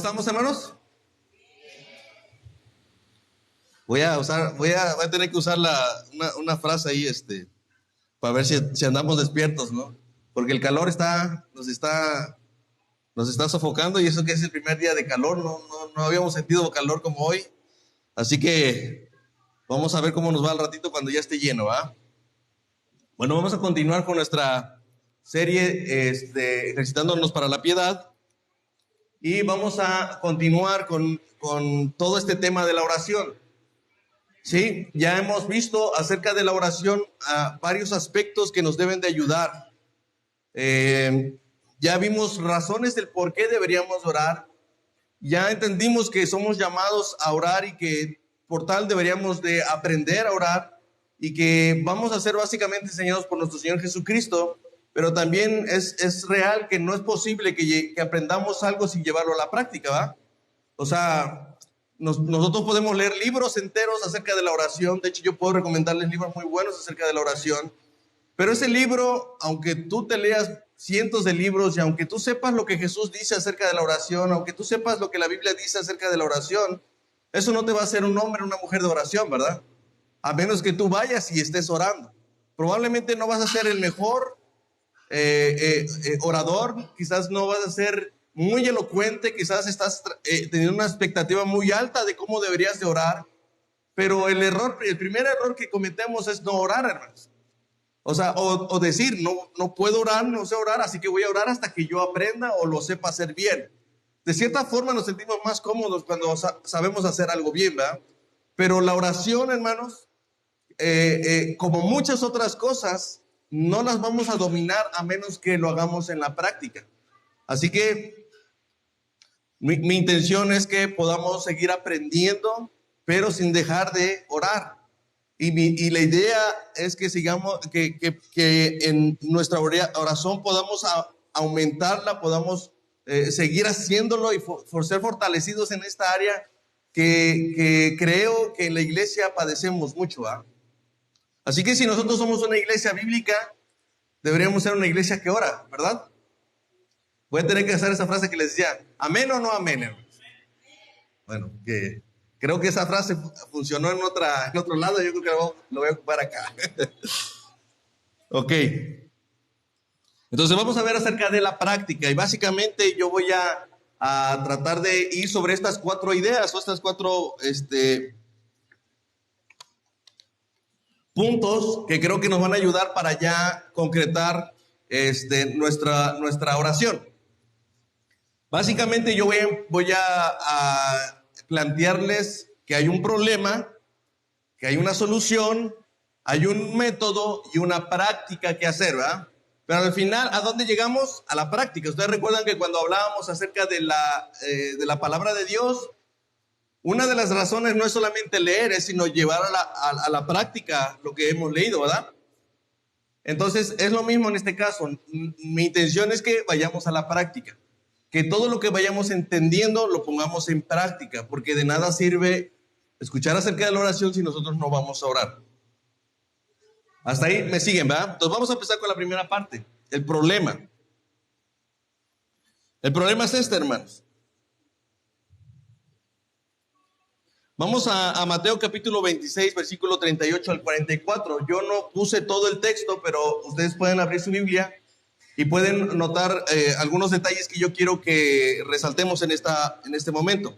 estamos, hermanos? Voy a tener que usar una frase ahí, para ver si andamos despiertos, ¿no? Porque el calor nos está sofocando, y eso que es el primer día de calor, no habíamos sentido calor como hoy. Así que vamos a ver cómo nos va al ratito cuando ya esté lleno, ¿va? Bueno, vamos a continuar con nuestra serie, ejercitándonos para la piedad. Y vamos a continuar con todo este tema de la oración. Sí, ya hemos visto acerca de la oración varios aspectos que nos deben de ayudar. Ya vimos razones del por qué deberíamos orar. Ya entendimos que somos llamados a orar y que por tal deberíamos de aprender a orar, y que vamos a ser básicamente enseñados por nuestro Señor Jesucristo. Pero también es real que no es posible que aprendamos algo sin llevarlo a la práctica, ¿va? O sea, nosotros podemos leer libros enteros acerca de la oración. De hecho, yo puedo recomendarles libros muy buenos acerca de la oración. Pero ese libro, aunque tú te leas cientos de libros y aunque tú sepas lo que Jesús dice acerca de la oración, aunque tú sepas lo que la Biblia dice acerca de la oración, eso no te va a hacer un hombre o una mujer de oración, ¿verdad? A menos que tú vayas y estés orando. Probablemente no vas a ser el mejor orador, quizás no vas a ser muy elocuente, quizás estás teniendo una expectativa muy alta de cómo deberías de orar, pero el primer error que cometemos es no orar, hermanos. O sea, o decir, no puedo orar, no sé orar, así que voy a orar hasta que yo aprenda o lo sepa hacer bien. De cierta forma nos sentimos más cómodos cuando sabemos hacer algo bien, ¿verdad? Pero la oración, hermanos, como muchas otras cosas, no las vamos a dominar a menos que lo hagamos en la práctica. Así que mi intención es que podamos seguir aprendiendo, pero sin dejar de orar. Y la idea es que sigamos, que en nuestra oración podamos aumentarla, podamos seguir haciéndolo y ser fortalecidos en esta área que creo que en la iglesia padecemos mucho, ¿ah? Así que si nosotros somos una iglesia bíblica, deberíamos ser una iglesia que ora, ¿verdad? Voy a tener que hacer esa frase que les decía, ¿amén o no amén, hermanos? Bueno, creo que esa frase funcionó en otro lado, yo creo que lo voy a ocupar acá. Ok. Entonces vamos a ver acerca de la práctica, y básicamente yo voy a tratar de ir sobre estas 4 ideas o estas 4 puntos que creo que nos van a ayudar para ya concretar nuestra oración. Básicamente yo voy a plantearles que hay un problema, que hay una solución, hay un método y una práctica que hacer, ¿verdad? Pero al final, ¿a dónde llegamos? A la práctica. Ustedes recuerdan que cuando hablábamos acerca de la palabra de Dios, una de las razones no es solamente leer, es sino llevar a la práctica lo que hemos leído, ¿verdad? Entonces, es lo mismo en este caso. Mi intención es que vayamos a la práctica, que todo lo que vayamos entendiendo lo pongamos en práctica, porque de nada sirve escuchar acerca de la oración si nosotros no vamos a orar. Hasta ahí me siguen, ¿verdad? Entonces vamos a empezar con la primera parte, el problema. El problema es hermanos. Vamos a Mateo capítulo 26, versículo 38 al 44. Yo no puse todo el texto, pero ustedes pueden abrir su Biblia y pueden notar algunos detalles que yo quiero que resaltemos en este momento.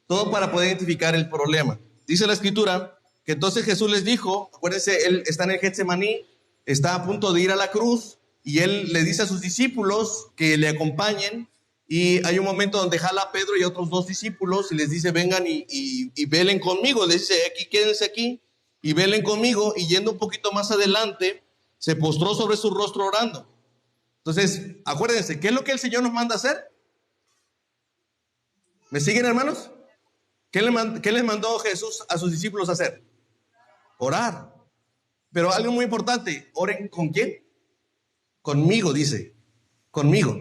Todo para poder identificar el problema. Dice la Escritura que entonces Jesús les dijo, acuérdense, él está en el Getsemaní, está a punto de ir a la cruz, y él le dice a sus discípulos que le acompañen. Y hay un momento donde jala a Pedro y a otros 2 discípulos y les dice, vengan y velen conmigo. Les dice, quédense aquí y velen conmigo. Y yendo un poquito más adelante, se postró sobre su rostro orando. Entonces, acuérdense, ¿qué es lo que el Señor nos manda a hacer? ¿Me siguen, hermanos? ¿Qué les mandó Jesús a sus discípulos a hacer? Orar. Pero algo muy importante, ¿oren con quién? Conmigo, dice, conmigo.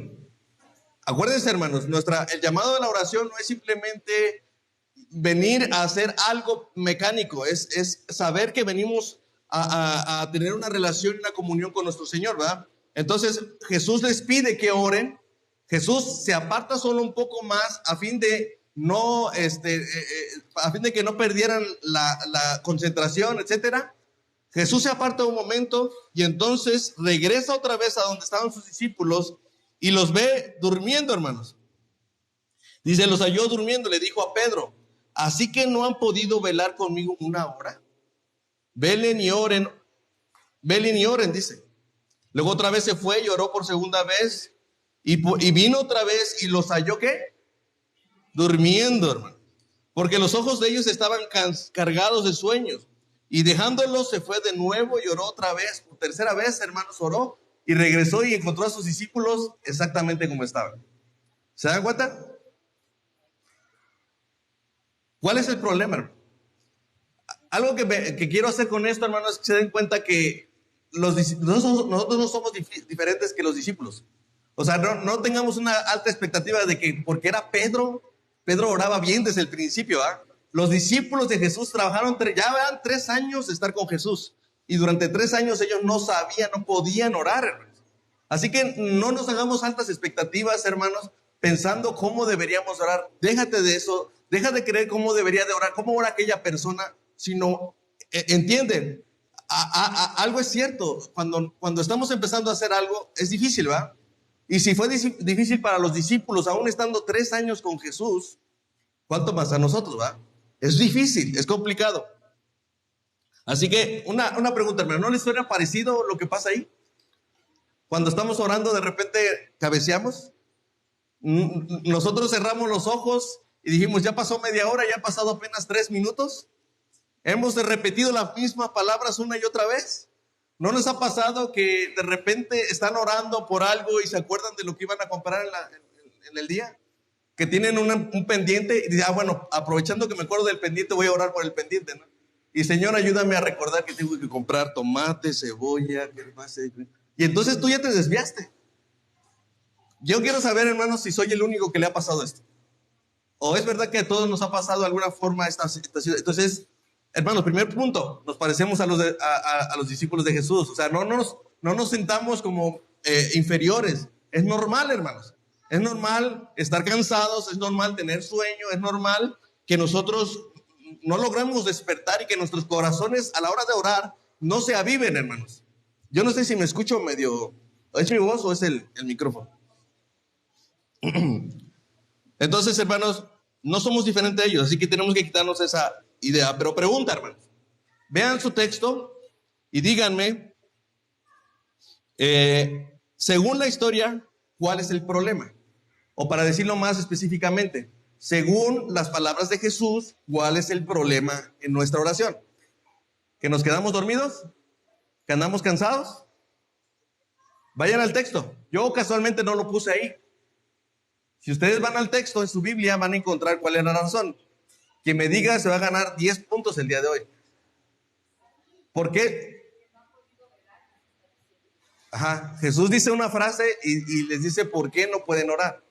Acuérdense, hermanos, el llamado de la oración no es simplemente venir a hacer algo mecánico, es saber que venimos a tener una relación y una comunión con nuestro Señor, ¿verdad? Entonces Jesús les pide que oren, Jesús se aparta solo un poco más a fin de no, a fin de que no perdieran la concentración, etcétera. Jesús se aparta un momento y entonces regresa otra vez a donde estaban sus discípulos y los ve durmiendo, hermanos. Dice, los halló durmiendo, le dijo a Pedro, así que no han podido velar conmigo una hora. Velen y oren, dice. Luego otra vez se fue y oró por segunda vez y vino otra vez y los halló, ¿qué? Durmiendo, hermano. Porque los ojos de ellos estaban cargados de sueños. Y dejándolos se fue de nuevo y oró otra vez. Por tercera vez, hermanos, oró y regresó y encontró a sus discípulos exactamente como estaban. ¿Se dan cuenta? ¿Cuál es el problema, hermano? Algo que quiero hacer con esto, hermanos, es que se den cuenta que nosotros no somos diferentes que los discípulos. O sea, no tengamos una alta expectativa de que porque era Pedro oraba bien desde el principio, ¿ah? Los discípulos de Jesús trabajaron, ya van 3 años de estar con Jesús. Y durante 3 años ellos no podían orar, hermanos. Así que no nos hagamos altas expectativas, hermanos, pensando cómo deberíamos orar. Déjate de eso, deja de creer cómo debería de orar, cómo ora aquella persona, sino, entienden, algo es cierto, cuando estamos empezando a hacer algo, es difícil, ¿va? Y si fue difícil para los discípulos, aún estando 3 años con Jesús, ¿cuánto más a nosotros, va? Es difícil, es complicado. Así que una pregunta, hermano, ¿no les suena parecido lo que pasa ahí? Cuando estamos orando, de repente cabeceamos. Nosotros cerramos los ojos y dijimos, ya pasó media hora, ya han pasado apenas 3 minutos. Hemos repetido las mismas palabras una y otra vez. ¿No nos ha pasado que de repente están orando por algo y se acuerdan de lo que iban a comprar en el día? Que tienen un pendiente y dicen, bueno, aprovechando que me acuerdo del pendiente, voy a orar por el pendiente, ¿no? Y Señor, ayúdame a recordar que tengo que comprar tomate, cebolla, ¿qué más? Y entonces tú ya te desviaste. Yo quiero saber, hermanos, si soy el único que le ha pasado esto. ¿O es verdad que a todos nos ha pasado de alguna forma esta situación? Entonces, hermanos, primer punto, nos parecemos a los discípulos de Jesús. O sea, no nos sentamos como inferiores. Es normal, hermanos. Es normal estar cansados, es normal tener sueño, es normal que nosotros no logramos despertar y que nuestros corazones a la hora de orar no se aviven, hermanos. Yo no sé si me escucho medio, ¿es mi voz o es el micrófono? Entonces, hermanos, no somos diferentes de ellos, así que tenemos que quitarnos esa idea. Pero pregunta, hermanos, vean su texto y díganme, según la historia, ¿cuál es el problema? O para decirlo más específicamente, según las palabras de Jesús, ¿cuál es el problema en nuestra oración? ¿Que nos quedamos dormidos? ¿Que andamos cansados? Vayan al texto. Yo casualmente no lo puse ahí. Si ustedes van al texto en su Biblia, van a encontrar cuál es la razón. Quien me diga se va a ganar 10 puntos el día de hoy. ¿Por qué? Ajá, Jesús dice una frase y les dice por qué no pueden orar.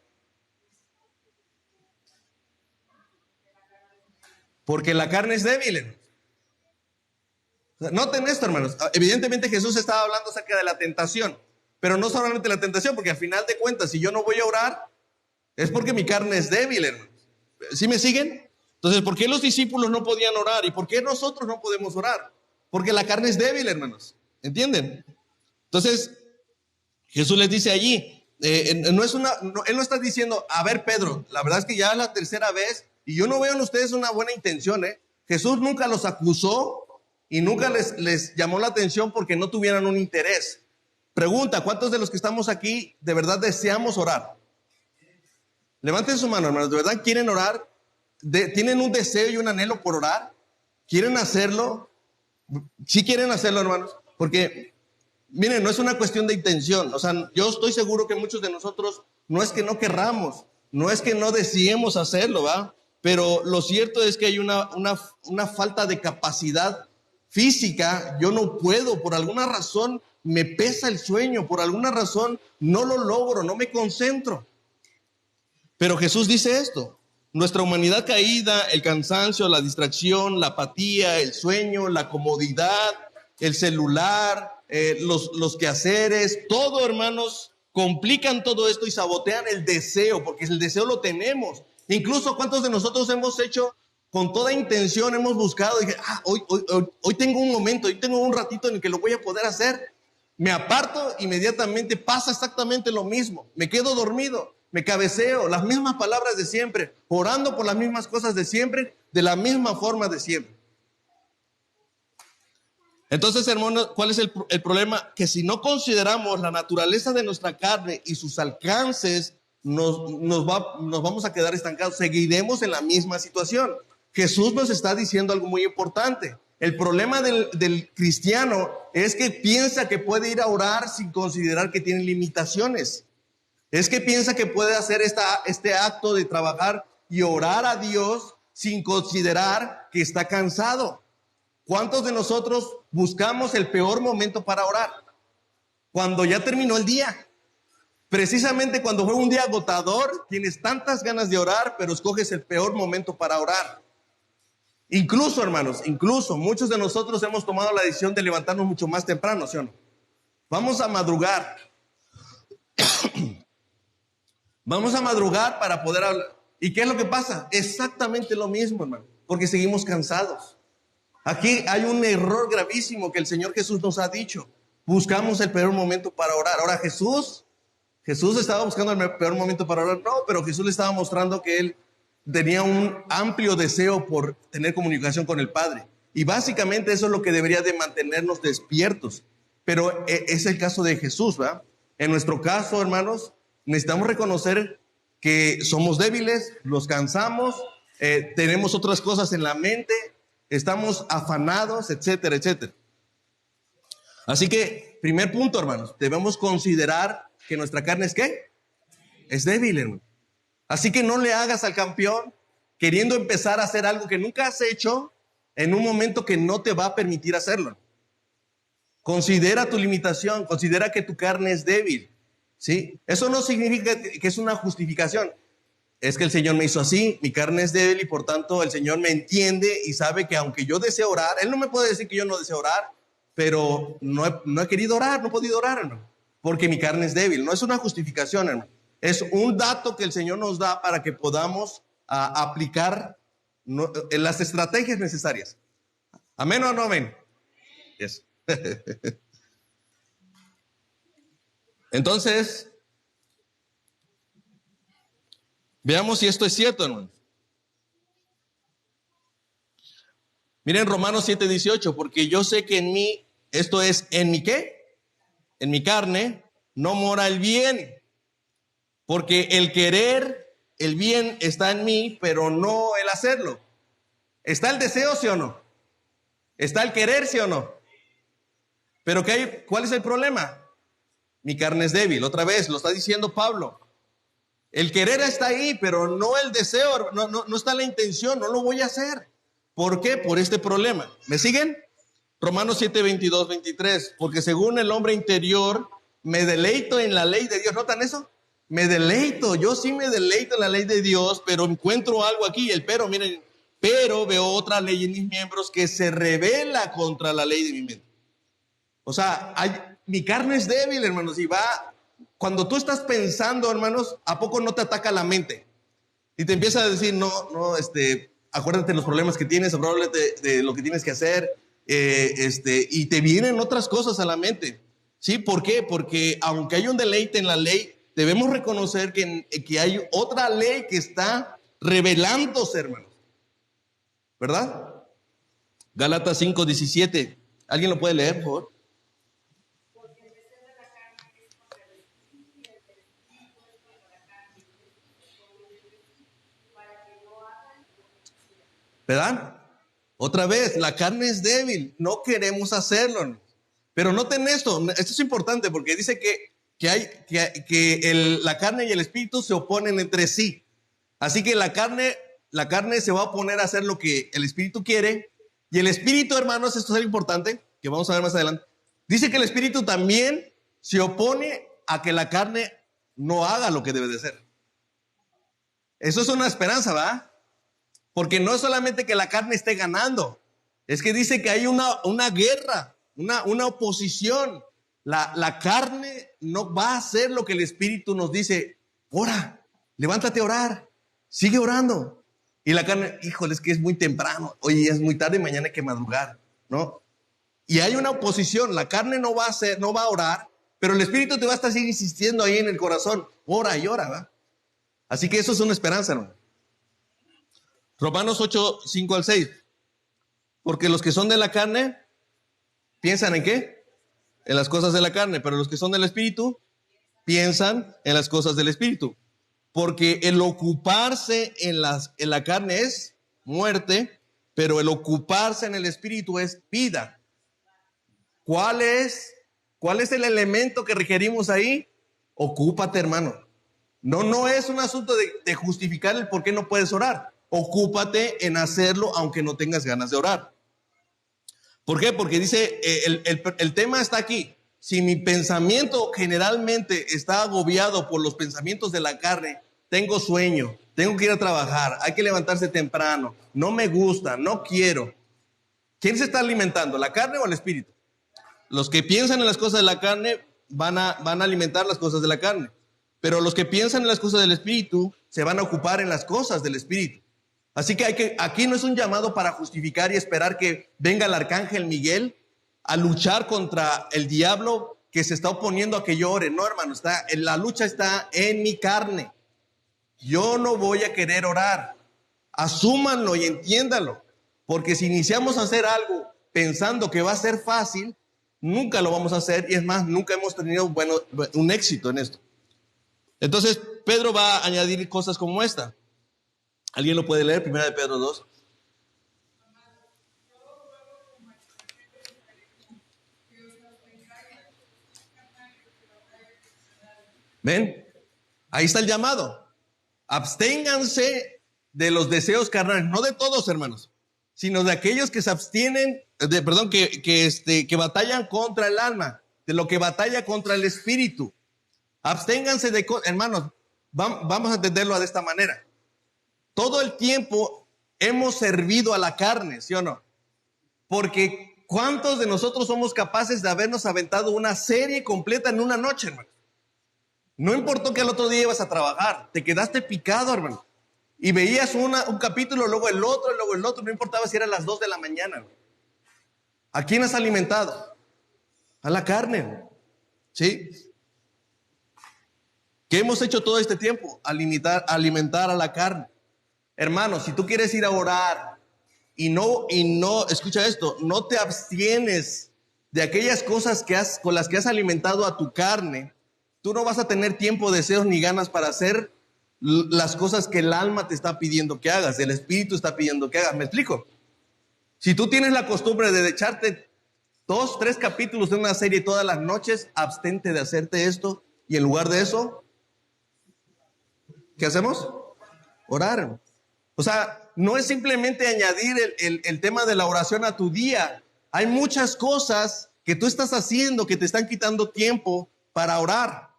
Porque la carne es débil. O sea, noten esto, hermanos. Evidentemente Jesús estaba hablando acerca de la tentación, pero no solamente la tentación, porque al final de cuentas, si yo no voy a orar, es porque mi carne es débil, hermanos. ¿Sí me siguen? Entonces, ¿por qué los discípulos no podían orar? ¿Y por qué nosotros no podemos orar? Porque la carne es débil, hermanos. ¿Entienden? Entonces, Jesús les dice allí, él no está diciendo, a ver, Pedro, la verdad es que ya es la tercera vez y yo no veo en ustedes una buena intención, ¿eh? Jesús nunca los acusó y nunca les llamó la atención porque no tuvieran un interés. Pregunta, ¿cuántos de los que estamos aquí de verdad deseamos orar? Levanten su mano, hermanos, ¿de verdad quieren orar? ¿Tienen un deseo y un anhelo por orar? ¿Quieren hacerlo? ¿Sí quieren hacerlo, hermanos? Porque, miren, no es una cuestión de intención. O sea, yo estoy seguro que muchos de nosotros no es que no querramos, no es que no deseemos hacerlo, ¿va? Pero lo cierto es que hay una falta de capacidad física. Yo no puedo, por alguna razón me pesa el sueño, por alguna razón no lo logro, no me concentro. Pero Jesús dice esto: nuestra humanidad caída, el cansancio, la distracción, la apatía, el sueño, la comodidad, el celular, los quehaceres, todo, hermanos, complican todo esto y sabotean el deseo, porque el deseo lo tenemos. Incluso, ¿cuántos de nosotros hemos hecho con toda intención, hemos buscado, dije, hoy tengo un momento, hoy tengo un ratito en el que lo voy a poder hacer? Me aparto, inmediatamente pasa exactamente lo mismo. Me quedo dormido, me cabeceo, las mismas palabras de siempre, orando por las mismas cosas de siempre, de la misma forma de siempre. Entonces, hermanos, ¿cuál es el problema? Que si no consideramos la naturaleza de nuestra carne y sus alcances, nos vamos a quedar estancados. Seguiremos en la misma situación. Jesús nos está diciendo algo muy importante. El problema del cristiano es que piensa que puede ir a orar sin considerar que tiene limitaciones. Es que piensa que puede hacer este acto de trabajar y orar a Dios sin considerar que está cansado. ¿Cuántos de nosotros buscamos el peor momento para orar? Cuando ya terminó el día. Precisamente cuando fue un día agotador, tienes tantas ganas de orar, pero escoges el peor momento para orar. Incluso, hermanos, muchos de nosotros hemos tomado la decisión de levantarnos mucho más temprano, ¿sí o no? Vamos a madrugar. Vamos a madrugar para poder hablar. ¿Y qué es lo que pasa? Exactamente lo mismo, hermano, porque seguimos cansados. Aquí hay un error gravísimo que el Señor Jesús nos ha dicho. Buscamos el peor momento para orar. Ahora Jesús estaba buscando el peor momento para orar. No, pero Jesús le estaba mostrando que Él tenía un amplio deseo por tener comunicación con el Padre. Y básicamente eso es lo que debería de mantenernos despiertos. Pero es el caso de Jesús, ¿verdad? En nuestro caso, hermanos, necesitamos reconocer que somos débiles, nos cansamos, tenemos otras cosas en la mente, estamos afanados, etcétera, etcétera. Así que, primer punto, hermanos, debemos considerar que nuestra carne es ¿qué? Es débil, hermano. Así que no le hagas al campeón queriendo empezar a hacer algo que nunca has hecho en un momento que no te va a permitir hacerlo. Considera tu limitación, considera que tu carne es débil, ¿sí? Eso no significa que es una justificación. Es que el Señor me hizo así, mi carne es débil y por tanto el Señor me entiende y sabe que aunque yo deseo orar, Él no me puede decir que yo no deseo orar, pero no he querido orar, no he podido orar, hermano, porque mi carne es débil. No es una justificación, hermano. Es un dato que el Señor nos da para que podamos aplicar las estrategias necesarias. ¿Amén o no amén? Yes. Entonces, veamos si esto es cierto, hermano. Miren Romanos 7:18, porque yo sé que en mí, esto es, ¿en mi qué? En mi carne, no mora el bien. Porque el querer, el bien está en mí, pero no el hacerlo. ¿Está el deseo, sí o no? ¿Está el querer, sí o no? Pero ¿cuál es el problema? Mi carne es débil. Otra vez, lo está diciendo Pablo. El querer está ahí, pero no el deseo, no está la intención, no lo voy a hacer. ¿Por qué? Por este problema. ¿Me siguen? Romanos 7:22-23. Porque según el hombre interior, me deleito en la ley de Dios. ¿Notan eso? Me deleito, yo sí me deleito en la ley de Dios, pero encuentro algo aquí, miren, pero veo otra ley en mis miembros que se revela contra la ley de mi mente. O sea, mi carne es débil, hermanos, y cuando tú estás pensando, hermanos, ¿a poco no te ataca la mente? Y te empieza a decir, acuérdate de los problemas que tienes, acuérdate de lo que tienes que hacer, y te vienen otras cosas a la mente. ¿Sí? ¿Por qué? Porque aunque hay un deleite en la ley, debemos reconocer que hay otra ley que está revelándose, hermanos. ¿Verdad? Gálatas 5:17. ¿Alguien lo puede leer, por favor? ¿Verdad? Otra vez, la carne es débil, no queremos hacerlo. Pero noten esto es importante porque dice que la carne y el espíritu se oponen entre sí. Así que la carne se va a oponer a hacer lo que el espíritu quiere. Y el espíritu, hermanos, esto es algo importante que vamos a ver más adelante. Dice que el espíritu también se opone a que la carne no haga lo que debe de hacer. Eso es una esperanza, ¿verdad? Porque no es solamente que la carne esté ganando, es que dice que hay una guerra, una oposición. La carne no va a hacer lo que el Espíritu nos dice. Ora, levántate a orar, sigue orando. Y la carne, híjole, es que es muy temprano. Oye, es muy tarde, mañana hay que madrugar, ¿no? Y hay una oposición. La carne no va a orar, pero el Espíritu te va a estar seguir insistiendo ahí en el corazón. Ora y ora, ¿verdad? Así que eso es una esperanza, hermano. Romanos 8, 5 al 6. Porque los que son de la carne, ¿piensan en qué? En las cosas de la carne. Pero los que son del Espíritu, piensan en las cosas del Espíritu. Porque el ocuparse en la carne es muerte, pero el ocuparse en el Espíritu es vida. ¿Cuál es el elemento que requerimos ahí? Ocúpate, hermano. No es un asunto de justificar el por qué no puedes orar. Ocúpate en hacerlo aunque no tengas ganas de orar. ¿Por qué? Porque dice, el tema está aquí. Si mi pensamiento generalmente está agobiado por los pensamientos de la carne, tengo sueño, tengo que ir a trabajar, hay que levantarse temprano, no me gusta, no quiero. ¿Quién se está alimentando, la carne o el espíritu? Los que piensan en las cosas de la carne van a alimentar las cosas de la carne. Pero los que piensan en las cosas del espíritu se van a ocupar en las cosas del espíritu. Así que aquí no es un llamado para justificar y esperar que venga el arcángel Miguel a luchar contra el diablo que se está oponiendo a que yo ore. No, hermano, la lucha está en mi carne. Yo no voy a querer orar. Asúmanlo y entiéndanlo. Porque si iniciamos a hacer algo pensando que va a ser fácil, nunca lo vamos a hacer. Y es más, nunca hemos tenido un éxito en esto. Entonces, Pedro va a añadir cosas como esta. ¿Alguien lo puede leer? Primera de Pedro 2. ¿Ven? Ahí está el llamado. Absténganse de los deseos carnales, no de todos, hermanos, sino de aquellos que se abstienen, que batallan contra el alma, de lo que batalla contra el espíritu. Absténganse de cosas, hermanos, vamos a entenderlo de esta manera. Todo el tiempo hemos servido a la carne, ¿sí o no? Porque ¿cuántos de nosotros somos capaces de habernos aventado una serie completa en una noche, hermano? No importó que al otro día ibas a trabajar, te quedaste picado, hermano. Y veías un capítulo, luego el otro, no importaba si eran las 2 de la mañana. Hermano. ¿A quién has alimentado? A la carne, hermano. ¿Sí? ¿Qué hemos hecho todo este tiempo? Alimentar a la carne. Hermano, si tú quieres ir a orar y no, escucha esto, no te abstienes de aquellas cosas con las que has alimentado a tu carne, tú no vas a tener tiempo, deseos ni ganas para hacer las cosas que el alma te está pidiendo que hagas, el espíritu está pidiendo que hagas. ¿Me explico? Si tú tienes la costumbre de echarte 2, 3 capítulos de una serie todas las noches, abstente de hacerte esto y en lugar de eso, ¿qué hacemos? Orar. O sea, no es simplemente añadir el tema de la oración a tu día. Hay muchas cosas que tú estás haciendo que te están quitando tiempo para orar.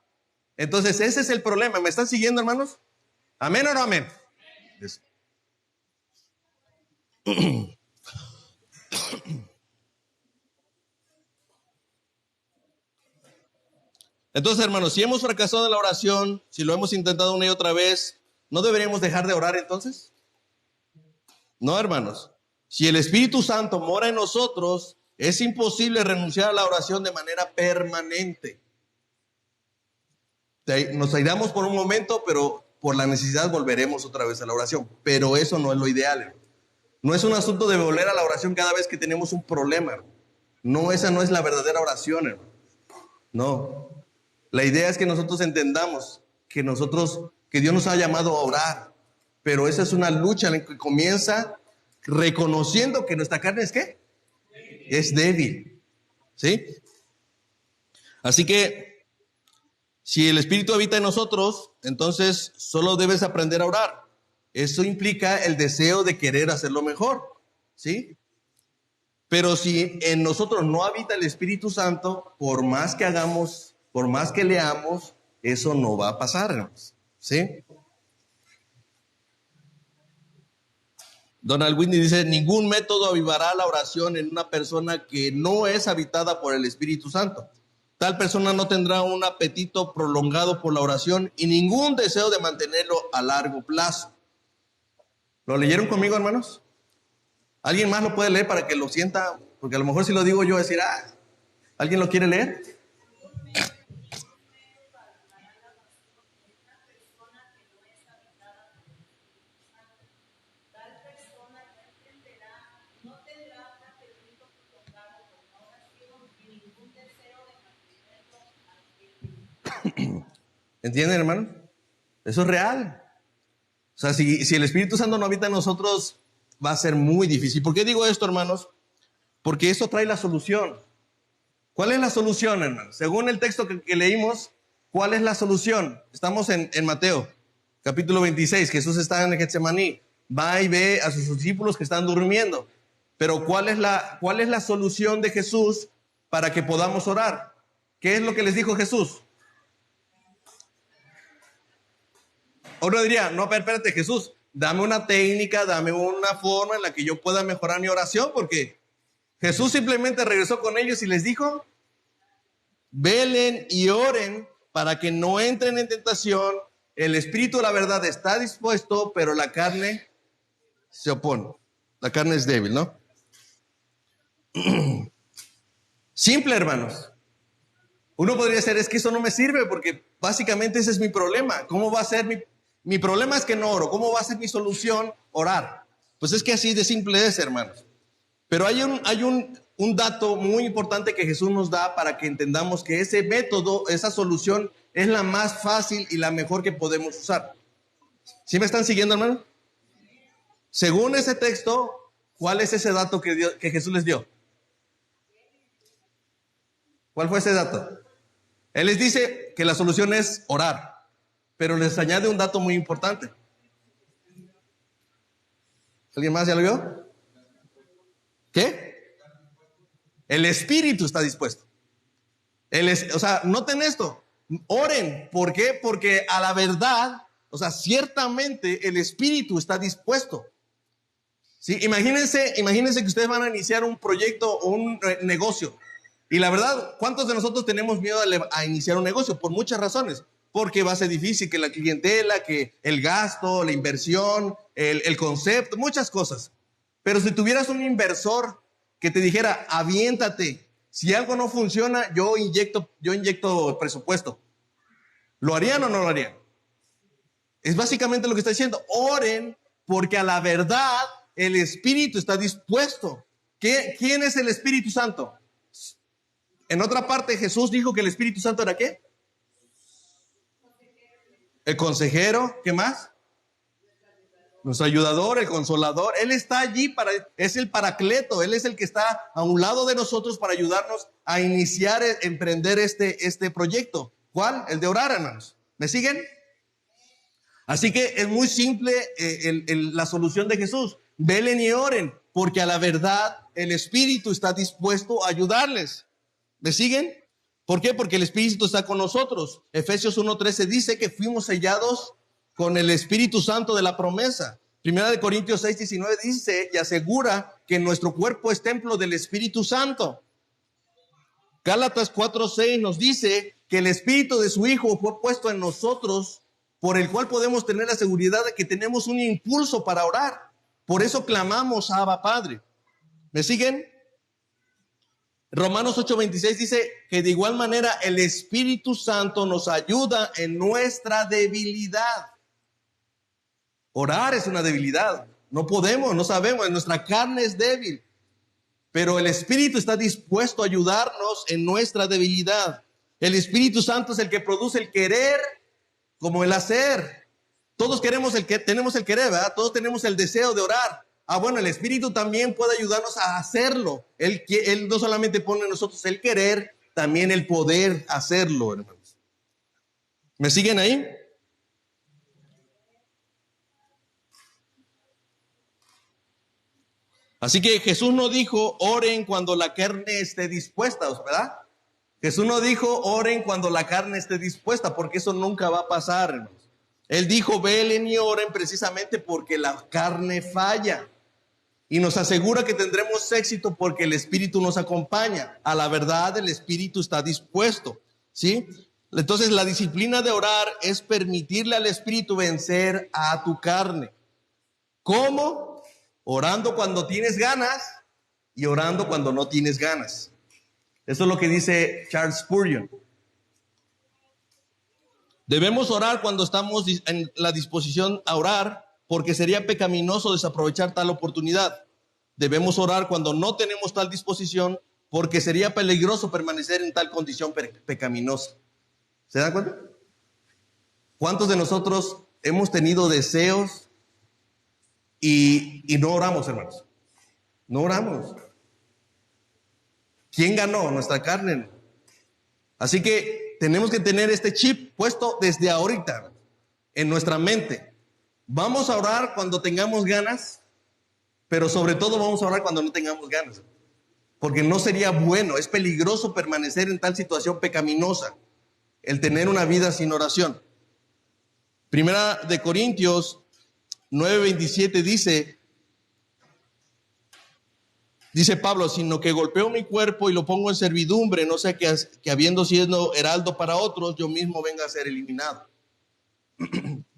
Entonces, ese es el problema. ¿Me están siguiendo, hermanos? ¿Amén o no amén? Entonces, hermanos, si hemos fracasado en la oración, si lo hemos intentado una y otra vez, ¿no deberíamos dejar de orar entonces? No, hermanos. Si el Espíritu Santo mora en nosotros, es imposible renunciar a la oración de manera permanente. Nos airamos por un momento, pero por la necesidad volveremos otra vez a la oración. Pero eso no es lo ideal. No es un asunto de volver a la oración cada vez que tenemos un problema. No, esa no es la verdadera oración, hermano. No. La idea es que nosotros entendamos que Dios nos ha llamado a orar. Pero esa es una lucha en la que comienza reconociendo que nuestra carne es ¿qué? Es débil. ¿Sí? Así que si el Espíritu habita en nosotros, entonces solo debes aprender a orar. Eso implica el deseo de querer hacerlo mejor. ¿Sí? Pero si en nosotros no habita el Espíritu Santo, por más que hagamos, por más que leamos, eso no va a pasar. ¿Sí? Donald Whitney dice, ningún método avivará la oración en una persona que no es habitada por el Espíritu Santo. Tal persona no tendrá un apetito prolongado por la oración y ningún deseo de mantenerlo a largo plazo. ¿Lo leyeron conmigo, hermanos? ¿Alguien más lo puede leer para que lo sienta? Porque a lo mejor si lo digo yo decir, ¿alguien lo quiere leer? ¿Entienden, hermano? Eso es real. O sea, si el Espíritu Santo no habita en nosotros, va a ser muy difícil. ¿Por qué digo esto, hermanos? Porque eso trae la solución. ¿Cuál es la solución, hermanos? Según el texto que leímos, ¿cuál es la solución? Estamos en Mateo, capítulo 26. Jesús está en el Getsemaní. Va y ve a sus discípulos que están durmiendo. Pero ¿cuál es la solución de Jesús para que podamos orar? ¿Qué es lo que les dijo Jesús? Uno diría, no, espérate, Jesús, dame una técnica, dame una forma en la que yo pueda mejorar mi oración, porque Jesús simplemente regresó con ellos y les dijo, velen y oren para que no entren en tentación. El espíritu de la verdad está dispuesto, pero la carne se opone. La carne es débil, ¿no? Simple, hermanos. Uno podría decir, es que eso no me sirve, porque básicamente ese es mi problema. ¿Cómo va a ser mi problema es que no oro? ¿Cómo va a ser mi solución? Orar. Pues es que así de simple es, hermanos. Pero hay un dato muy importante que Jesús nos da para que entendamos que ese método, esa solución, es la más fácil y la mejor que podemos usar. ¿Sí me están siguiendo, hermano? Según ese texto, ¿cuál es ese dato que Jesús les dio? ¿Cuál fue ese dato? Él les dice que la solución es orar, pero les añade un dato muy importante. ¿Alguien más ya lo vio? ¿Qué? El espíritu está dispuesto. O sea, noten esto. Oren. ¿Por qué? Porque a la verdad, o sea, ciertamente el espíritu está dispuesto. ¿Sí? Imagínense que ustedes van a iniciar un proyecto o un negocio. Y la verdad, ¿cuántos de nosotros tenemos miedo a iniciar un negocio? Por muchas razones. Porque va a ser difícil, que la clientela, que el gasto, la inversión, el concepto, muchas cosas. Pero si tuvieras un inversor que te dijera, aviéntate, si algo no funciona, yo inyecto presupuesto, ¿lo harían o no lo harían? Es básicamente lo que está diciendo. Oren, porque a la verdad el Espíritu está dispuesto. ¿Quién es el Espíritu Santo? En otra parte, Jesús dijo que el Espíritu Santo era ¿qué? El consejero, ¿qué más? Nuestro ayudador, el consolador. Él está allí es el paracleto. Él es el que está a un lado de nosotros para ayudarnos a iniciar, emprender este proyecto. ¿Cuál? El de orar, hermanos. ¿Me siguen? Así que es muy simple la solución de Jesús. Velen y oren, porque a la verdad el Espíritu está dispuesto a ayudarles. ¿Me siguen? ¿Por qué? Porque el Espíritu está con nosotros. Efesios 1:13 dice que fuimos sellados con el Espíritu Santo de la promesa. Primera de Corintios 6:19 dice y asegura que nuestro cuerpo es templo del Espíritu Santo. Gálatas 4:6 nos dice que el Espíritu de su Hijo fue puesto en nosotros, por el cual podemos tener la seguridad de que tenemos un impulso para orar. Por eso clamamos a Abba Padre. ¿Me siguen? Romanos 8:26 dice que de igual manera el Espíritu Santo nos ayuda en nuestra debilidad. Orar es una debilidad. No podemos, no sabemos, nuestra carne es débil. Pero el Espíritu está dispuesto a ayudarnos en nuestra debilidad. El Espíritu Santo es el que produce el querer como el hacer. Todos tenemos el querer, ¿verdad? Todos tenemos el deseo de orar. Bueno, el Espíritu también puede ayudarnos a hacerlo. Él no solamente pone en nosotros el querer, también el poder hacerlo, hermanos. ¿Me siguen ahí? Así que Jesús no dijo, oren cuando la carne esté dispuesta, ¿verdad? Jesús no dijo, oren cuando la carne esté dispuesta, porque eso nunca va a pasar, hermanos. Él dijo, velen y oren precisamente porque la carne falla. y nos asegura que tendremos éxito porque el Espíritu nos acompaña. A la verdad, el Espíritu está dispuesto, ¿sí? Entonces, la disciplina de orar es permitirle al Espíritu vencer a tu carne. ¿Cómo? Orando cuando tienes ganas y orando cuando no tienes ganas. Eso es lo que dice Charles Spurgeon. Debemos orar cuando estamos en la disposición a orar, porque sería pecaminoso desaprovechar tal oportunidad. Debemos orar cuando no tenemos tal disposición, porque sería peligroso permanecer en tal condición pecaminosa. ¿Se dan cuenta? ¿Cuántos de nosotros hemos tenido deseos y no oramos, hermanos? No oramos. ¿Quién ganó? Nuestra carne. Así que tenemos que tener este chip puesto desde ahorita en nuestra mente. Vamos a orar cuando tengamos ganas, pero sobre todo vamos a orar cuando no tengamos ganas. Porque no sería bueno, es peligroso permanecer en tal situación pecaminosa, el tener una vida sin oración. Primera de Corintios 9:27 dice Pablo, sino que golpeo mi cuerpo y lo pongo en servidumbre, no sea que habiendo sido heraldo para otros, yo mismo venga a ser eliminado.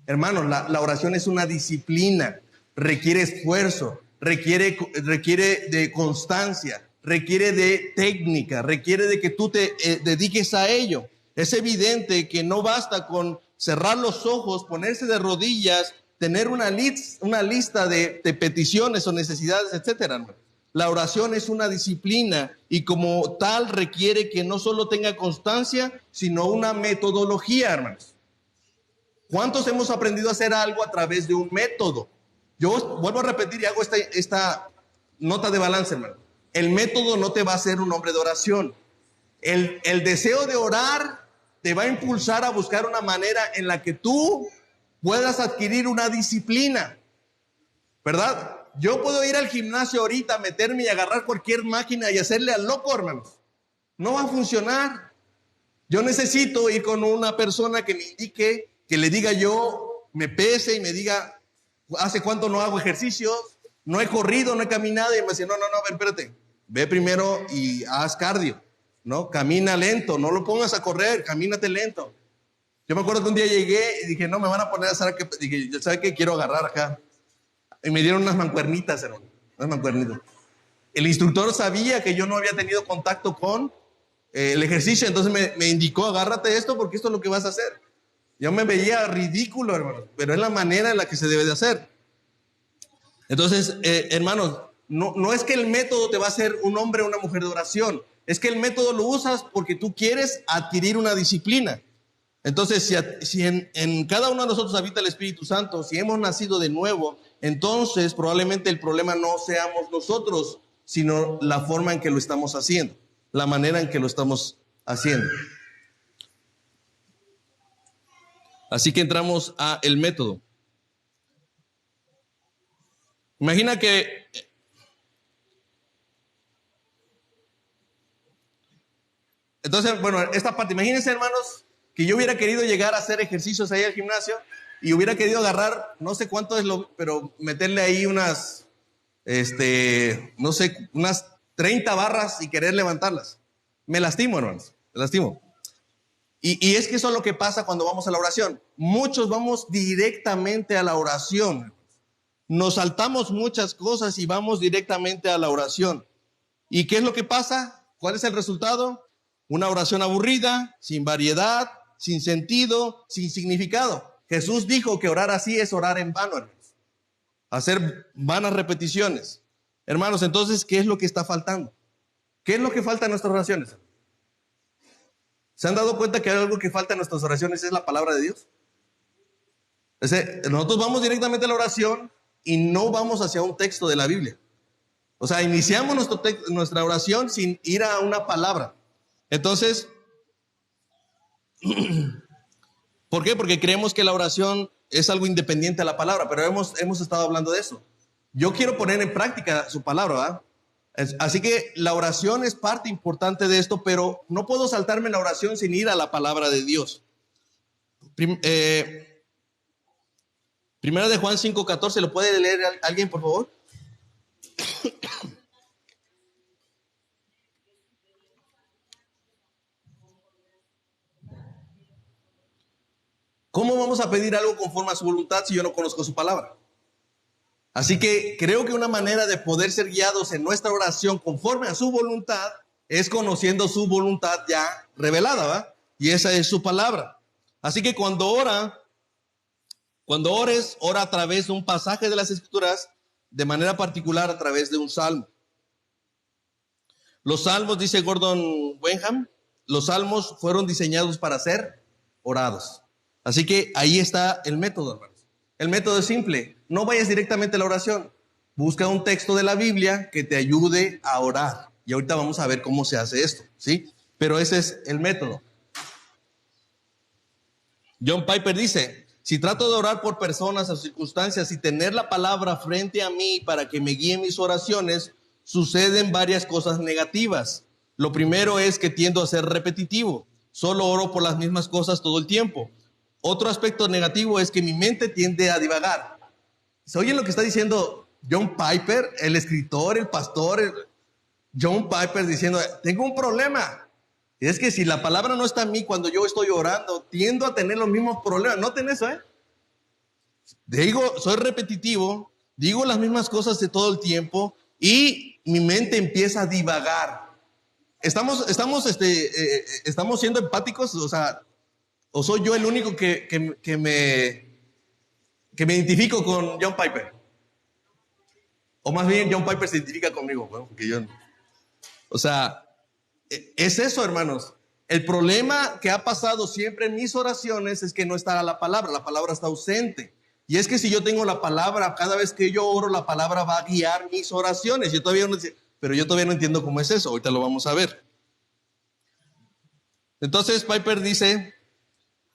Hermanos, la oración es una disciplina, requiere esfuerzo, requiere de constancia, requiere de técnica, requiere de que tú te dediques a ello. Es evidente que no basta con cerrar los ojos, ponerse de rodillas, tener una lista de peticiones o necesidades, etcétera, hermano. La oración es una disciplina y como tal requiere que no solo tenga constancia, sino una metodología, hermanos. ¿Cuántos hemos aprendido a hacer algo a través de un método? Yo vuelvo a repetir y hago esta nota de balance, hermano. El método no te va a hacer un hombre de oración. El deseo de orar te va a impulsar a buscar una manera en la que tú puedas adquirir una disciplina, ¿verdad? Yo puedo ir al gimnasio ahorita, meterme y agarrar cualquier máquina y hacerle al loco, hermanos. No va a funcionar. Yo necesito ir con una persona que me indique, que le diga yo, me pese y me diga, ¿hace cuánto no hago ejercicios? No he corrido, no he caminado. Y me dice, no, ven, espérate. Ve primero y haz cardio, ¿no? Camina lento, no lo pongas a correr, camínate lento. Yo me acuerdo que un día llegué y dije, no, me van a poner a hacer, dije, ¿sabes qué? Quiero agarrar acá. Y me dieron unas mancuernitas, hermano, unas mancuernitas. El instructor sabía que yo no había tenido contacto con el ejercicio, entonces me indicó, agárrate esto porque esto es lo que vas a hacer. Yo me veía ridículo, hermano, pero es la manera en la que se debe de hacer. Entonces, hermanos, no es que el método te va a hacer un hombre o una mujer de oración, es que el método lo usas porque tú quieres adquirir una disciplina. Entonces, si en cada uno de nosotros habita el Espíritu Santo, si hemos nacido de nuevo, entonces probablemente el problema no seamos nosotros, sino la forma en que lo estamos haciendo, la manera en que lo estamos haciendo. Así que entramos a el método. Imagina que entonces, bueno, esta parte, imagínense, hermanos, que yo hubiera querido llegar a hacer ejercicios ahí al gimnasio y hubiera querido agarrar, no sé cuánto es pero meterle ahí unas 30 barras y querer levantarlas. Me lastimo, hermanos, me lastimo. Y es que eso es lo que pasa cuando vamos a la oración. Muchos vamos directamente a la oración. Nos saltamos muchas cosas y vamos directamente a la oración. ¿Y qué es lo que pasa? ¿Cuál es el resultado? Una oración aburrida, sin variedad, sin sentido, sin significado. Jesús dijo que orar así es orar en vano, hermanos. Hacer vanas repeticiones. Hermanos, entonces, ¿qué es lo que está faltando? ¿Qué es lo que falta en nuestras oraciones? ¿Se han dado cuenta que algo que falta en nuestras oraciones es la palabra de Dios? Nosotros vamos directamente a la oración y no vamos hacia un texto de la Biblia. O sea, iniciamos nuestra oración sin ir a una palabra. Entonces, ¿por qué? Porque creemos que la oración es algo independiente a la palabra, pero hemos estado hablando de eso. Yo quiero poner en práctica su palabra, ¿verdad? Así que la oración es parte importante de esto, pero no puedo saltarme la oración sin ir a la palabra de Dios. Primera de Juan 5:14, ¿lo puede leer alguien, por favor? ¿Cómo vamos a pedir algo conforme a su voluntad si yo no conozco su palabra? Así que creo que una manera de poder ser guiados en nuestra oración conforme a su voluntad es conociendo su voluntad ya revelada, ¿va? Y esa es su palabra. Así que cuando ores, ora a través de un pasaje de las Escrituras, de manera particular a través de un salmo. Los salmos, dice Gordon Wenham, los salmos fueron diseñados para ser orados. Así que ahí está el método, hermanos. El método es simple. No vayas directamente a la oración. Busca un texto de la Biblia que te ayude a orar. Y ahorita vamos a ver cómo se hace esto, ¿sí? Pero ese es el método. John Piper dice, si trato de orar por personas o circunstancias y tener la palabra frente a mí para que me guíe en mis oraciones, suceden varias cosas negativas. Lo primero es que tiendo a ser repetitivo. Solo oro por las mismas cosas todo el tiempo. Otro aspecto negativo es que mi mente tiende a divagar. ¿Se oye lo que está diciendo John Piper, el escritor, el pastor? John Piper diciendo, tengo un problema. Y es que si la palabra no está en mí cuando yo estoy orando, tiendo a tener los mismos problemas. Noten eso, Digo, soy repetitivo, digo las mismas cosas de todo el tiempo y mi mente empieza a divagar. Estamos siendo empáticos, o soy yo el único que me identifico con John Piper. O más bien John Piper se identifica conmigo, ¿no? Porque yo, es eso, hermanos. El problema que ha pasado siempre en mis oraciones es que no está la palabra está ausente. Y es que si yo tengo la palabra, cada vez que yo oro, la palabra va a guiar mis oraciones. Pero yo todavía no entiendo cómo es eso. Ahorita lo vamos a ver. Entonces Piper dice,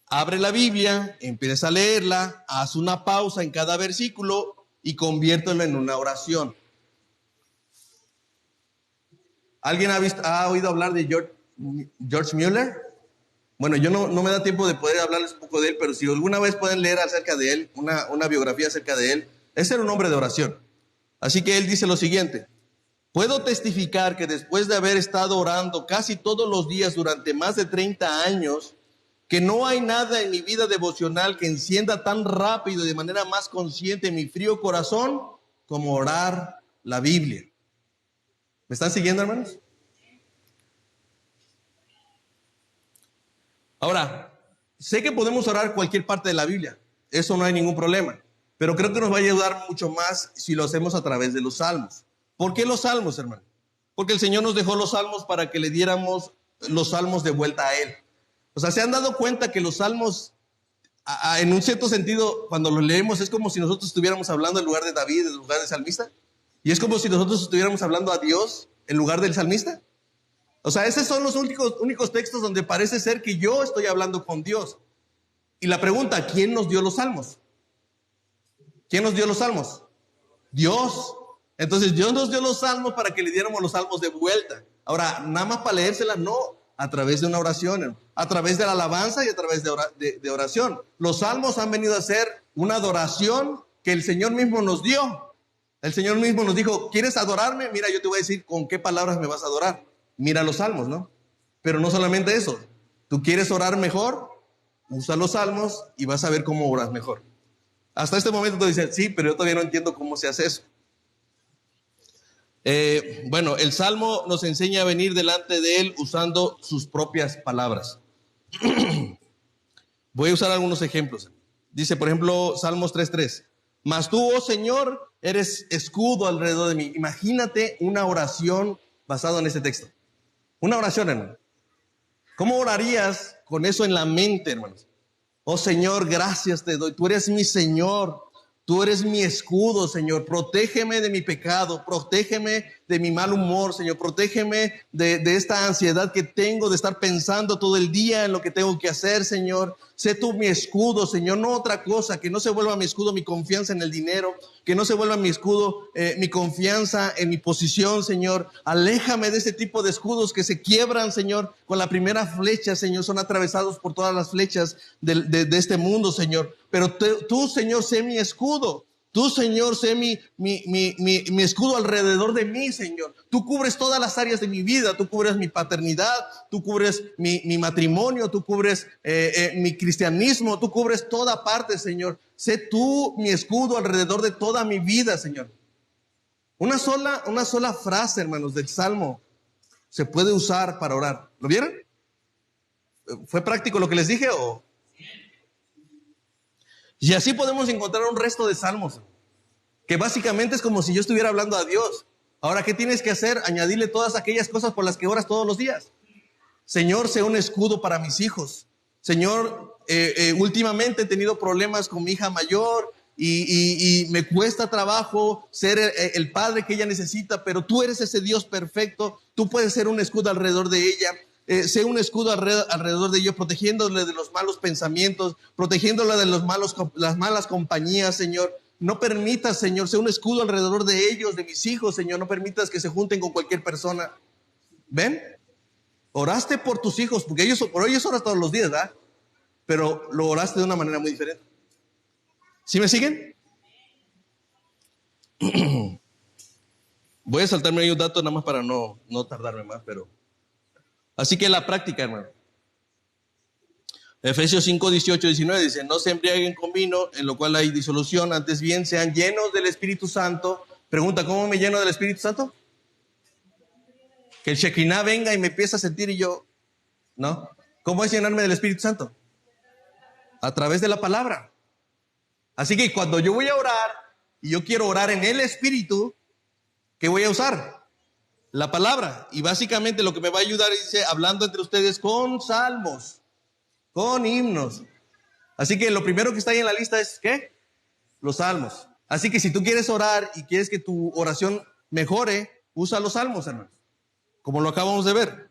abre la Biblia, empieza a leerla, haz una pausa en cada versículo y conviértelo en una oración. ¿Alguien ha oído hablar de George Mueller? Bueno, yo no me da tiempo de poder hablarles un poco de él, pero si alguna vez pueden leer acerca de él, una biografía acerca de él, ese era un hombre de oración. Así que él dice lo siguiente: puedo testificar que después de haber estado orando casi todos los días durante más de 30 años, que no hay nada en mi vida devocional que encienda tan rápido y de manera más consciente mi frío corazón como orar la Biblia. ¿Me están siguiendo, hermanos? Ahora, sé que podemos orar cualquier parte de la Biblia. Eso no hay ningún problema. Pero creo que nos va a ayudar mucho más si lo hacemos a través de los salmos. ¿Por qué los salmos, hermano? Porque el Señor nos dejó los salmos para que le diéramos los salmos de vuelta a Él. ¿se han dado cuenta que los salmos, en un cierto sentido, cuando los leemos, es como si nosotros estuviéramos hablando en lugar de David, en lugar del salmista? Y es como si nosotros estuviéramos hablando a Dios en lugar del salmista. Esos son los únicos textos donde parece ser que yo estoy hablando con Dios. Y la pregunta, ¿quién nos dio los salmos? ¿Quién nos dio los salmos? Dios. Entonces Dios nos dio los salmos para que le diéramos los salmos de vuelta. Ahora, nada más para leérselas, no, a través de una oración, a través de la alabanza y a través de oración. Los salmos han venido a ser una adoración que el Señor mismo nos dio. El Señor mismo nos dijo, ¿quieres adorarme? Mira, yo te voy a decir con qué palabras me vas a adorar. Mira los salmos, ¿no? Pero no solamente eso. ¿Tú quieres orar mejor? Usa los salmos y vas a ver cómo oras mejor. Hasta este momento tú dices, sí, pero yo todavía no entiendo cómo se hace eso. El Salmo nos enseña a venir delante de Él usando sus propias palabras. Voy a usar algunos ejemplos. Dice, por ejemplo, Salmos 3:3. Mas tú, oh Señor, eres escudo alrededor de mí. Imagínate una oración basada en ese texto. Una oración, hermano. ¿Cómo orarías con eso en la mente, hermanos? Oh Señor, gracias te doy. Tú eres mi Señor. Tú eres mi escudo, Señor. Protégeme de mi pecado. Protégeme de mi mal humor, Señor. Protégeme de esta ansiedad que tengo de estar pensando todo el día en lo que tengo que hacer, Señor. Sé tú mi escudo, Señor. No otra cosa. Que no se vuelva mi escudo mi confianza en el dinero. Que no se vuelva mi escudo mi confianza en mi posición, Señor. Aléjame de ese tipo de escudos que se quiebran, Señor, con la primera flecha, Señor. Son atravesados por todas las flechas de este mundo, Señor. Pero tú, Señor, sé mi escudo. Tú, Señor, sé mi escudo alrededor de mí, Señor. Tú cubres todas las áreas de mi vida. Tú cubres mi paternidad, tú cubres mi matrimonio, tú cubres mi cristianismo, tú cubres toda parte, Señor. Sé tú mi escudo alrededor de toda mi vida, Señor. Una sola frase, hermanos, del Salmo se puede usar para orar. ¿Lo vieron? ¿Fue práctico lo que les dije o...? Y así podemos encontrar un resto de salmos, que básicamente es como si yo estuviera hablando a Dios. Ahora, ¿qué tienes que hacer? Añadirle todas aquellas cosas por las que oras todos los días. Señor, sé un escudo para mis hijos. Señor, últimamente he tenido problemas con mi hija mayor y me cuesta trabajo ser el padre que ella necesita, pero tú eres ese Dios perfecto. Tú puedes ser un escudo alrededor de ella. Sé un escudo alrededor de ellos, protegiéndole de los malos pensamientos, protegiéndole de las malas compañías, Señor. No permitas, Señor, sé un escudo alrededor de ellos, de mis hijos, Señor. No permitas que se junten con cualquier persona. ¿Ven? Oraste por tus hijos, porque por ellos oras todos los días, ¿verdad? Pero lo oraste de una manera muy diferente. ¿Sí me siguen? Voy a saltarme ahí un dato nada más para no tardarme más, pero... Así que la práctica, hermano. Efesios 5, 18, 19 dice: no se embriaguen con vino, en lo cual hay disolución, antes bien sean llenos del Espíritu Santo. Pregunta, ¿cómo me lleno del Espíritu Santo? Que el Shekinah venga y me empiece a sentir y yo, ¿no? ¿Cómo es llenarme del Espíritu Santo? A través de la palabra. Así que cuando yo voy a orar y yo quiero orar en el Espíritu, ¿qué voy a usar? La palabra. Y básicamente lo que me va a ayudar dice, hablando entre ustedes con salmos, con himnos. Así que lo primero que está ahí en la lista es, ¿qué? Los salmos. Así que si tú quieres orar y quieres que tu oración mejore, usa los salmos, hermanos. Como lo acabamos de ver.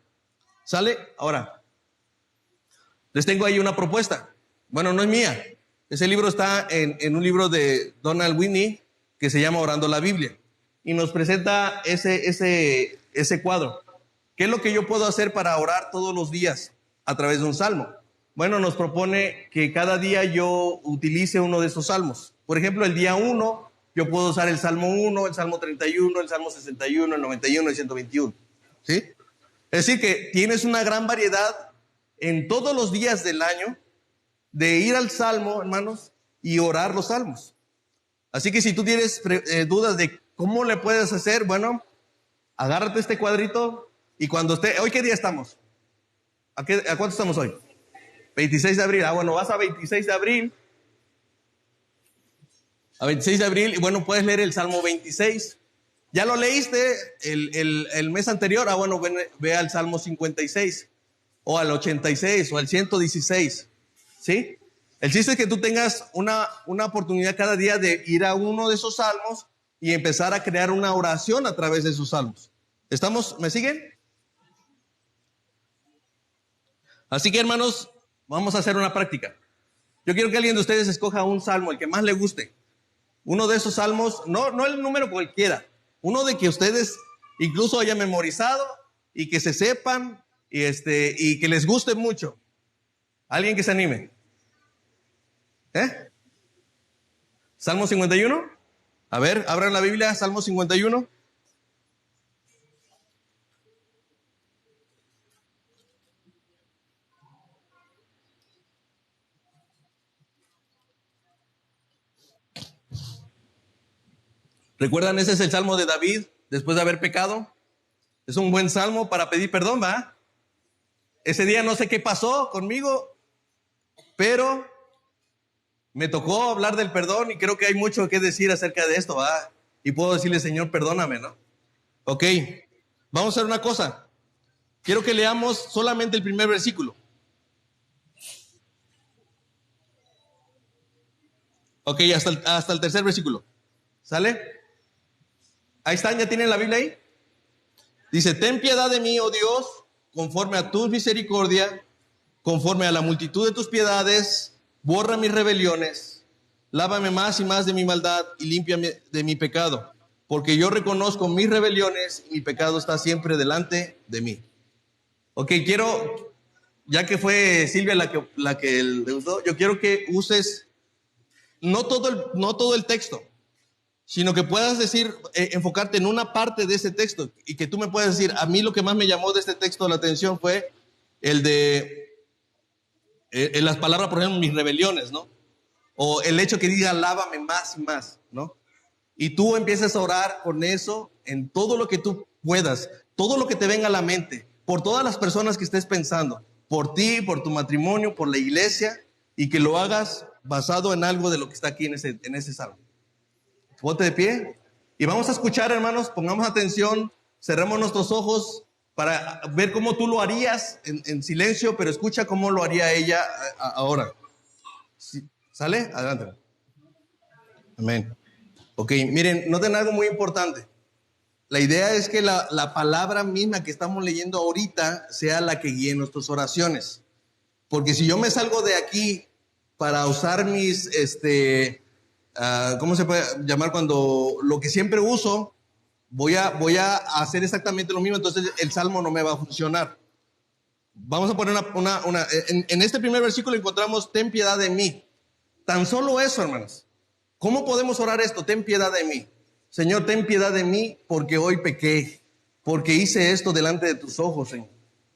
¿Sale? Ahora, les tengo ahí una propuesta. Bueno, no es mía. Ese libro está en un libro de Donald Whitney que se llama Orando la Biblia. Y nos presenta ese cuadro. ¿Qué es lo que yo puedo hacer para orar todos los días a través de un salmo? Bueno, nos propone que cada día yo utilice uno de esos salmos. Por ejemplo, el día 1, yo puedo usar el Salmo 1, el Salmo 31, el Salmo 61, el 91, el 121. ¿Sí? Es decir, que tienes una gran variedad en todos los días del año de ir al Salmo, hermanos, y orar los salmos. Así que si tú tienes dudas de cómo le puedes hacer, bueno, agárrate este cuadrito y cuando esté... ¿Hoy qué día estamos? ¿A cuánto estamos hoy? 26 de abril. Bueno, vas a 26 de abril. A 26 de abril, y bueno, puedes leer el Salmo 26. ¿Ya lo leíste el mes anterior? Bueno, ve al Salmo 56, o al 86, o al 116. ¿Sí? El chiste es que tú tengas una oportunidad cada día de ir a uno de esos salmos y empezar a crear una oración a través de esos salmos. ¿Me siguen? Así que, hermanos, vamos a hacer una práctica. Yo quiero que alguien de ustedes escoja un salmo, el que más le guste. Uno de esos salmos, no el número cualquiera, uno de que ustedes incluso hayan memorizado y que se sepan y que les guste mucho. ¿Alguien que se anime? ¿Salmo 51? A ver, abran la Biblia, Salmo 51. ¿Recuerdan? Ese es el salmo de David después de haber pecado. Es un buen salmo para pedir perdón, ¿va? Ese día no sé qué pasó conmigo, pero me tocó hablar del perdón y creo que hay mucho que decir acerca de esto, ¿va? Y puedo decirle, Señor, perdóname, ¿no? Ok, vamos a hacer una cosa. Quiero que leamos solamente el primer versículo. Ok, hasta el tercer versículo. ¿Sale? Ahí están, ¿ya tienen la Biblia ahí? Dice, ten piedad de mí, oh Dios, conforme a tu misericordia, conforme a la multitud de tus piedades, borra mis rebeliones, lávame más y más de mi maldad y límpiame de mi pecado, porque yo reconozco mis rebeliones y mi pecado está siempre delante de mí. Ok, quiero, ya que fue Silvia la que le gustó, yo quiero que uses no todo el texto. sino que puedas decir, enfocarte en una parte de ese texto y que tú me puedas decir, a mí lo que más me llamó de este texto la atención fue el de en las palabras, por ejemplo, mis rebeliones, ¿no? O el hecho que diga, alábame más y más, ¿no? Y tú empiezas a orar con eso en todo lo que tú puedas, todo lo que te venga a la mente, por todas las personas que estés pensando, por ti, por tu matrimonio, por la iglesia, y que lo hagas basado en algo de lo que está aquí en ese salmo. Ponte de pie y vamos a escuchar, hermanos, pongamos atención, cerremos nuestros ojos para ver cómo tú lo harías en silencio, pero escucha cómo lo haría ella ahora. ¿Sale? Adelante. Amén. Ok, miren, noten algo muy importante. La idea es que la palabra misma que estamos leyendo ahorita sea la que guíe nuestras oraciones. Porque si yo me salgo de aquí para usar mis, ¿cómo se puede llamar? Cuando lo que siempre uso, voy a hacer exactamente lo mismo, entonces el salmo no me va a funcionar. Vamos a poner en este primer versículo encontramos, ten piedad de mí. Tan solo eso, hermanos. ¿Cómo podemos orar esto? Ten piedad de mí. Señor, ten piedad de mí porque hoy pequé, porque hice esto delante de tus ojos, Señor.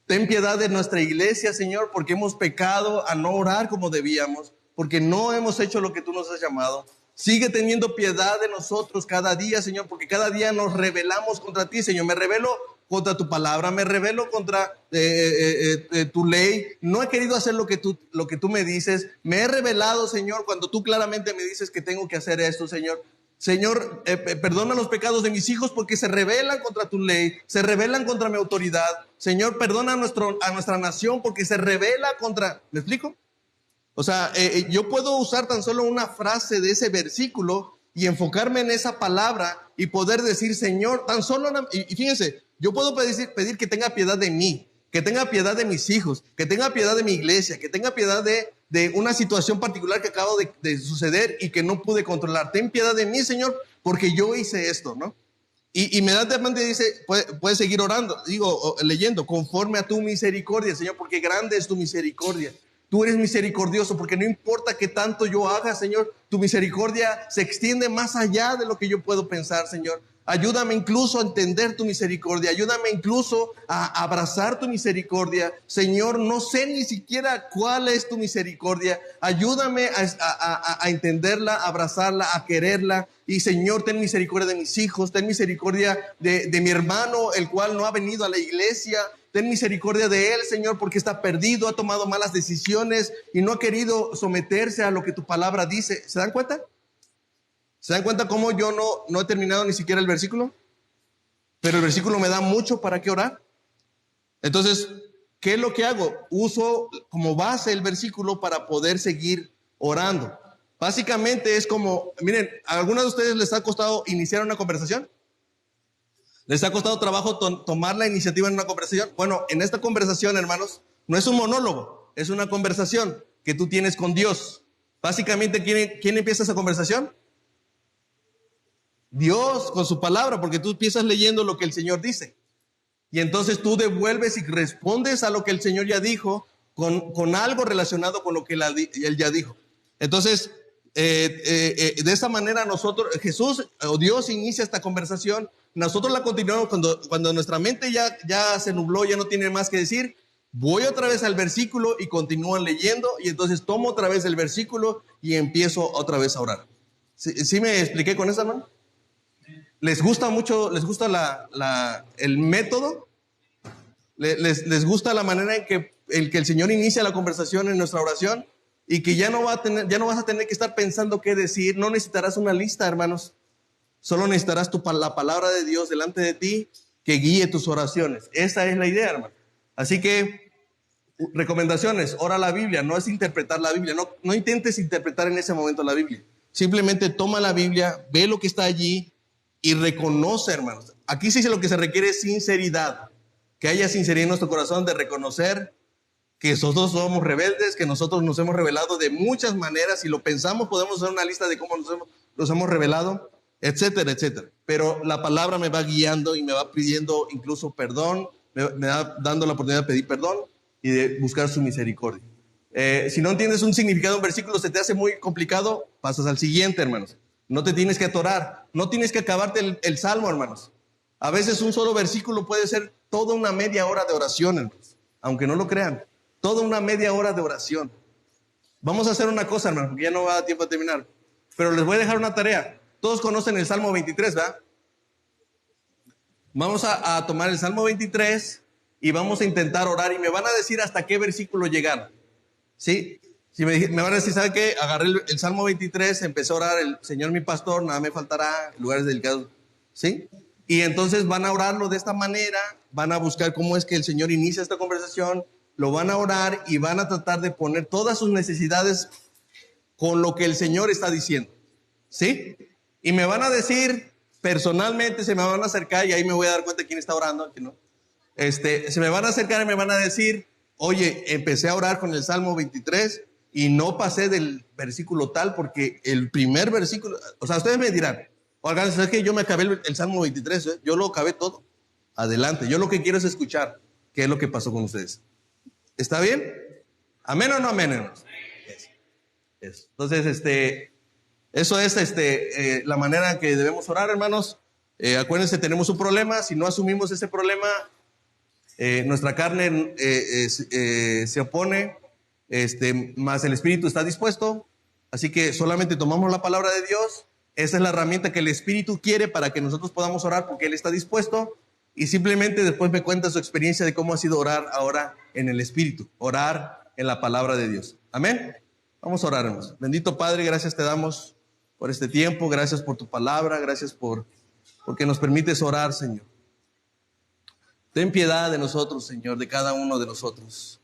Ten piedad de nuestra iglesia, Señor, porque hemos pecado a no orar como debíamos, porque no hemos hecho lo que tú nos has llamado. Sigue teniendo piedad de nosotros cada día, Señor, porque cada día nos rebelamos contra ti, Señor. Me rebelo contra tu palabra, me rebelo contra tu ley. No he querido hacer lo que tú me dices. Me he rebelado, Señor, cuando tú claramente me dices que tengo que hacer esto, Señor. Señor, perdona los pecados de mis hijos porque se rebelan contra tu ley, se rebelan contra mi autoridad. Señor, perdona a nuestra nación porque se rebela contra... ¿Me explico? O sea, yo puedo usar tan solo una frase de ese versículo y enfocarme en esa palabra y poder decir, Señor, tan solo... Y fíjense, yo puedo pedir que tenga piedad de mí, que tenga piedad de mis hijos, que tenga piedad de mi iglesia, que tenga piedad de una situación particular que acabo de suceder y que no pude controlar. Ten piedad de mí, Señor, porque yo hice esto, ¿no? Y inmediatamente dice, puedes seguir orando, leyendo, conforme a tu misericordia, Señor, porque grande es tu misericordia. Tú eres misericordioso, porque no importa qué tanto yo haga, Señor, tu misericordia se extiende más allá de lo que yo puedo pensar, Señor. Ayúdame incluso a entender tu misericordia. Ayúdame incluso a abrazar tu misericordia. Señor, no sé ni siquiera cuál es tu misericordia. Ayúdame a entenderla, a abrazarla, a quererla. Y Señor, ten misericordia de mis hijos. Ten misericordia de mi hermano, el cual no ha venido a la iglesia. Ten misericordia de él, Señor, porque está perdido, ha tomado malas decisiones y no ha querido someterse a lo que tu palabra dice. ¿Se dan cuenta? ¿Se dan cuenta cómo yo no he terminado ni siquiera el versículo? Pero el versículo me da mucho para qué orar. Entonces, ¿qué es lo que hago? Uso como base el versículo para poder seguir orando. Básicamente es como, miren, ¿a algunos de ustedes les ha costado iniciar una conversación? ¿Les ha costado trabajo tomar la iniciativa en una conversación? Bueno, en esta conversación, hermanos, no es un monólogo, es una conversación que tú tienes con Dios. Básicamente, ¿quién empieza esa conversación? Dios con su palabra, porque tú empiezas leyendo lo que el Señor dice. Y entonces tú devuelves y respondes a lo que el Señor ya dijo con algo relacionado con lo que Él ya dijo. Entonces, de esa manera Jesús o Dios inicia esta conversación. Nosotros la continuamos cuando nuestra mente ya se nubló, ya no tiene más que decir. Voy otra vez al versículo y continúan leyendo. Y entonces tomo otra vez el versículo y empiezo otra vez a orar. ¿Sí me expliqué con esa mano? ¿Les gusta mucho, les gusta el método? ¿Les gusta la manera en que el Señor inicia la conversación en nuestra oración? Y que ya no vas a tener que estar pensando qué decir. No necesitarás una lista, hermanos. Solo necesitarás la palabra de Dios delante de ti que guíe tus oraciones. Esa es la idea, hermano. Así que, recomendaciones, ora la Biblia. No es interpretar la Biblia. No intentes interpretar en ese momento la Biblia. Simplemente toma la Biblia, ve lo que está allí y reconoce, hermanos. Aquí sí lo que se requiere es sinceridad. Que haya sinceridad en nuestro corazón de reconocer que nosotros somos rebeldes, que nosotros nos hemos rebelado de muchas maneras. Si lo pensamos, podemos hacer una lista de cómo nos hemos rebelado, etcétera, etcétera. Pero la palabra me va guiando y me va pidiendo incluso perdón, me va dando la oportunidad de pedir perdón y de buscar su misericordia. Si no entiendes un significado de un versículo, se te hace muy complicado, pasas al siguiente, hermanos. No te tienes que atorar. No tienes que acabarte el salmo, hermanos. A veces un solo versículo puede ser toda una media hora de oración, hermanos. Aunque no lo crean. Toda una media hora de oración. Vamos a hacer una cosa, hermanos, porque ya no va a dar tiempo a terminar. Pero les voy a dejar una tarea. Todos conocen el Salmo 23, ¿verdad? Vamos a tomar el Salmo 23 y vamos a intentar orar. Y me van a decir hasta qué versículo llegar. ¿Sí? Si me van a decir, ¿sabe qué? Agarré el Salmo 23, empecé a orar, el Señor mi pastor, nada me faltará, lugares delicados. ¿Sí? Y entonces van a orarlo de esta manera, van a buscar cómo es que el Señor inicia esta conversación, lo van a orar y van a tratar de poner todas sus necesidades con lo que el Señor está diciendo. ¿Sí? Y me van a decir, personalmente se me van a acercar y ahí me voy a dar cuenta de quién está orando, quién no. Se me van a acercar y me van a decir, oye, empecé a orar con el Salmo 23 y no pasé del versículo tal porque el primer versículo, o sea, ustedes me dirán, oigan, ¿sabes qué? Yo me acabé el Salmo 23, yo lo acabé todo. Adelante, yo lo que quiero es escuchar qué es lo que pasó con ustedes. ¿Está bien? ¿Amén o no amén, hermanos? Eso. Entonces, eso es la manera en que debemos orar, hermanos. Acuérdense, tenemos un problema. Si no asumimos ese problema, nuestra carne se opone, más el Espíritu está dispuesto. Así que solamente tomamos la palabra de Dios. Esa es la herramienta que el Espíritu quiere para que nosotros podamos orar, porque Él está dispuesto. Y simplemente después me cuenta su experiencia de cómo ha sido orar ahora en el Espíritu, orar en la palabra de Dios. Amén. Vamos a orar, hermanos. Bendito Padre, gracias te damos por este tiempo, gracias por tu palabra, gracias porque nos permites orar, Señor. Ten piedad de nosotros, Señor, de cada uno de nosotros,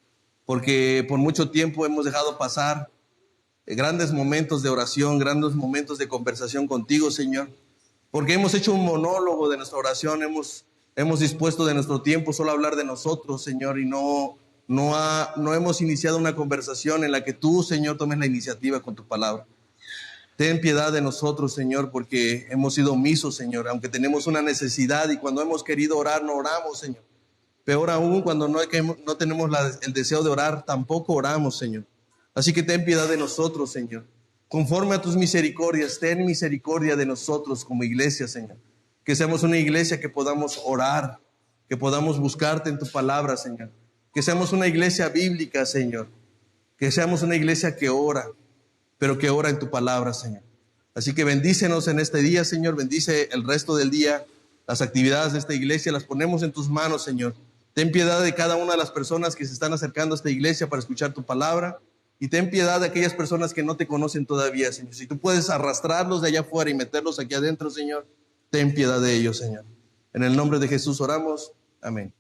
porque por mucho tiempo hemos dejado pasar grandes momentos de oración, grandes momentos de conversación contigo, Señor, porque hemos hecho un monólogo de nuestra oración, hemos dispuesto de nuestro tiempo solo a hablar de nosotros, Señor, y no hemos iniciado una conversación en la que tú, Señor, tomes la iniciativa con tu palabra. Ten piedad de nosotros, Señor, porque hemos sido omisos, Señor, aunque tenemos una necesidad y cuando hemos querido orar no oramos, Señor. Peor aún, cuando no tenemos el deseo de orar, tampoco oramos, Señor. Así que ten piedad de nosotros, Señor. Conforme a tus misericordias, ten misericordia de nosotros como iglesia, Señor. Que seamos una iglesia que podamos orar, que podamos buscarte en tu palabra, Señor. Que seamos una iglesia bíblica, Señor. Que seamos una iglesia que ora, pero que ora en tu palabra, Señor. Así que bendícenos en este día, Señor. Bendice el resto del día. Las actividades de esta iglesia las ponemos en tus manos, Señor. Ten piedad de cada una de las personas que se están acercando a esta iglesia para escuchar tu palabra. Y ten piedad de aquellas personas que no te conocen todavía, Señor. Si tú puedes arrastrarlos de allá afuera y meterlos aquí adentro, Señor, ten piedad de ellos, Señor. En el nombre de Jesús oramos. Amén.